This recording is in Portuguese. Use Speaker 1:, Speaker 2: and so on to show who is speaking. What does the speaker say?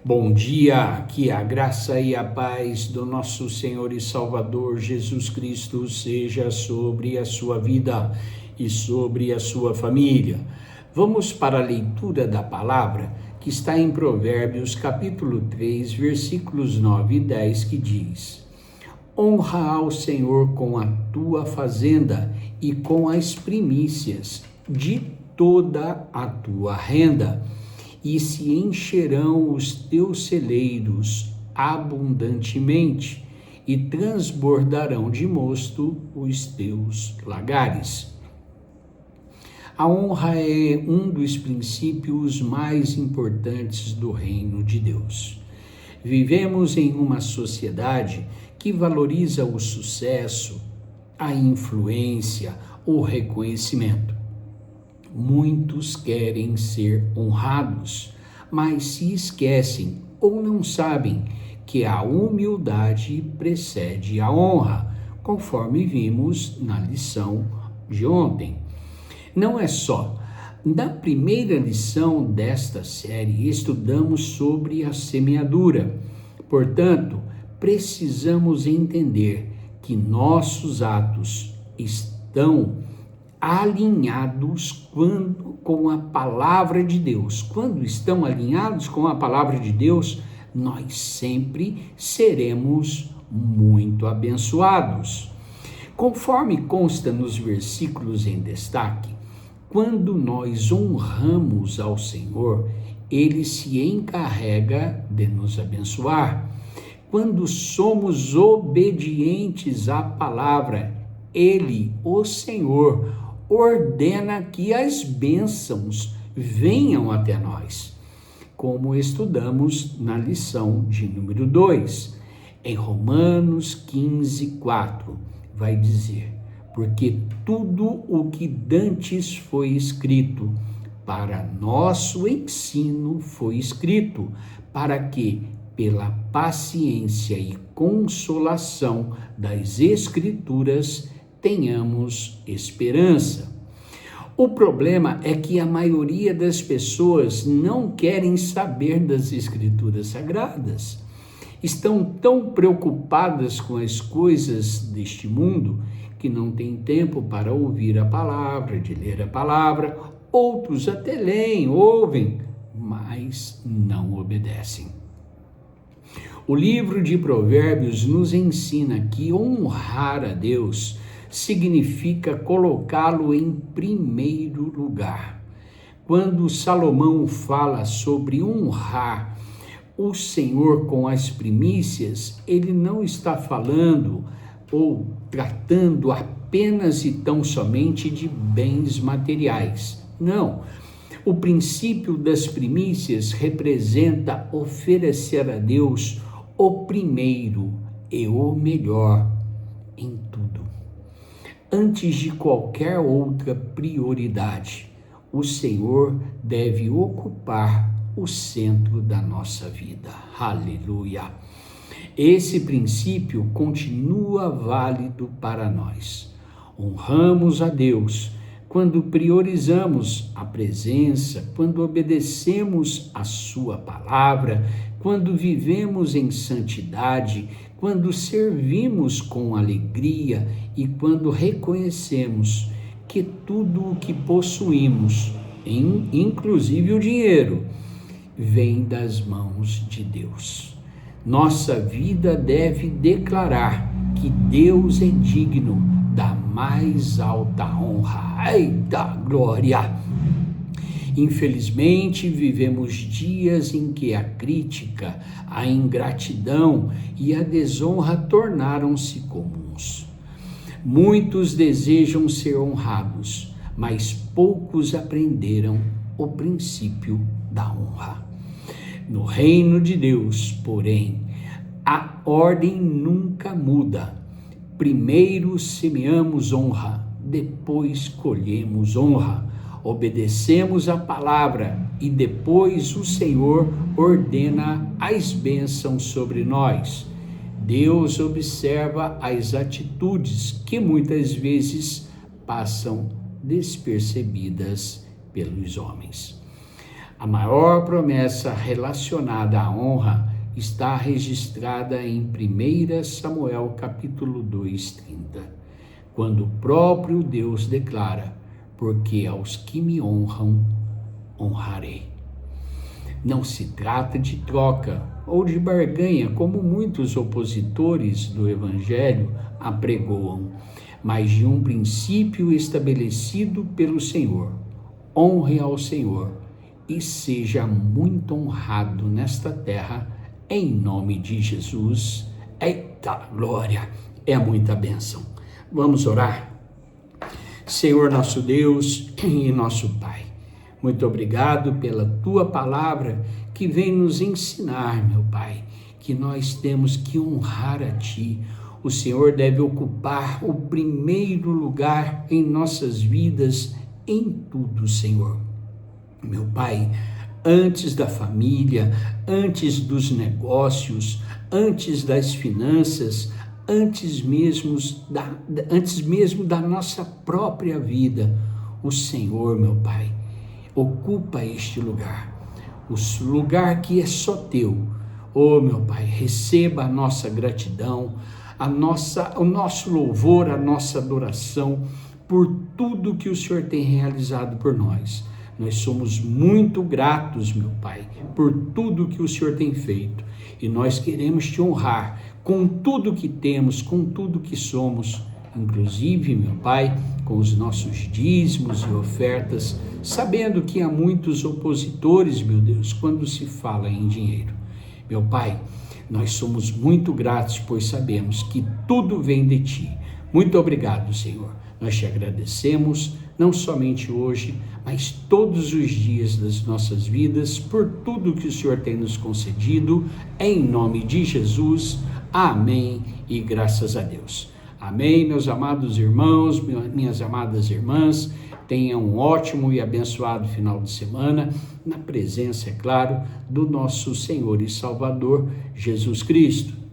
Speaker 1: Bom dia, que a graça e a paz do nosso Senhor e Salvador Jesus Cristo seja sobre a sua vida e sobre a sua família. Vamos para a leitura da palavra que está em Provérbios capítulo 3, versículos 9 e 10, que diz: Honra ao Senhor com a tua fazenda e com as primícias de toda a tua renda, e se encherão os teus celeiros abundantemente, e transbordarão de mosto os teus lagares. A honra é um dos princípios mais importantes do reino de Deus. Vivemos em uma sociedade que valoriza o sucesso, a influência, o reconhecimento. Muitos querem ser honrados, mas se esquecem ou não sabem que a humildade precede a honra, conforme vimos na lição de ontem. Não é só. Na primeira lição desta série, estudamos sobre a semeadura. Portanto, precisamos entender que nossos atos estão alinhados com a palavra de Deus. Quando estão alinhados com a palavra de Deus, nós sempre seremos muito abençoados. Conforme consta nos versículos em destaque, quando nós honramos ao Senhor, Ele se encarrega de nos abençoar. Quando somos obedientes à palavra, Ele, o Senhor, ordena que as bênçãos venham até nós, como estudamos na lição de número 2. Em Romanos 15, 4, vai dizer: porque tudo o que dantes foi escrito, para nosso ensino foi escrito, para que, pela paciência e consolação das Escrituras, tenhamos esperança. O problema é que a maioria das pessoas não querem saber das Escrituras Sagradas. Estão tão preocupadas com as coisas deste mundo que não têm tempo para ouvir a palavra, de ler a palavra. Outros até leem, ouvem, mas não obedecem. O livro de Provérbios nos ensina que honrar a Deus significa colocá-lo em primeiro lugar. Quando Salomão fala sobre honrar o Senhor com as primícias, ele não está falando ou tratando apenas e tão somente de bens materiais. Não. O princípio das primícias representa oferecer a Deus o primeiro e o melhor em tudo. Antes de qualquer outra prioridade, o Senhor deve ocupar o centro da nossa vida. Aleluia! Esse princípio continua válido para nós. Honramos a Deus quando priorizamos a presença, quando obedecemos a sua palavra, quando vivemos em santidade, quando servimos com alegria e quando reconhecemos que tudo o que possuímos, inclusive o dinheiro, vem das mãos de Deus. Nossa vida deve declarar que Deus é digno da mais alta honra. Eita glória! Infelizmente, vivemos dias em que a crítica, a ingratidão e a desonra tornaram-se comuns. Muitos desejam ser honrados, mas poucos aprenderam o princípio da honra. No reino de Deus, porém, a ordem nunca muda. Primeiro semeamos honra, depois colhemos honra. Obedecemos a palavra e depois o Senhor ordena as bênçãos sobre nós. Deus observa as atitudes que muitas vezes passam despercebidas pelos homens. A maior promessa relacionada à honra está registrada em 1 Samuel capítulo 2:30, quando o próprio Deus declara: porque aos que me honram, honrarei. Não se trata de troca ou de barganha, como muitos opositores do Evangelho apregoam, mas de um princípio estabelecido pelo Senhor. Honre ao Senhor e seja muito honrado nesta terra, em nome de Jesus. Eita glória, é muita bênção. Vamos orar? Senhor nosso Deus e nosso Pai, muito obrigado pela Tua palavra que vem nos ensinar, meu Pai, que nós temos que honrar a Ti. O Senhor deve ocupar o primeiro lugar em nossas vidas, em tudo, Senhor. Meu Pai, antes da família, antes dos negócios, antes das finanças, antes mesmo da nossa própria vida, o Senhor, meu Pai, ocupa este lugar, o lugar que é só Teu. Oh, meu Pai, receba a nossa gratidão, o nosso louvor, a nossa adoração por tudo que o Senhor tem realizado por nós. Nós somos muito gratos, meu Pai, por tudo que o Senhor tem feito. E nós queremos Te honrar com tudo que temos, com tudo que somos, inclusive, meu Pai, com os nossos dízimos e ofertas, sabendo que há muitos opositores, meu Deus, quando se fala em dinheiro. Meu Pai, nós somos muito gratos, pois sabemos que tudo vem de Ti. Muito obrigado, Senhor. Nós Te agradecemos, não somente hoje, mas todos os dias das nossas vidas, por tudo que o Senhor tem nos concedido, em nome de Jesus. Amém e graças a Deus. Amém, meus amados irmãos, minhas amadas irmãs. Tenham um ótimo e abençoado final de semana, na presença, é claro, do nosso Senhor e Salvador, Jesus Cristo.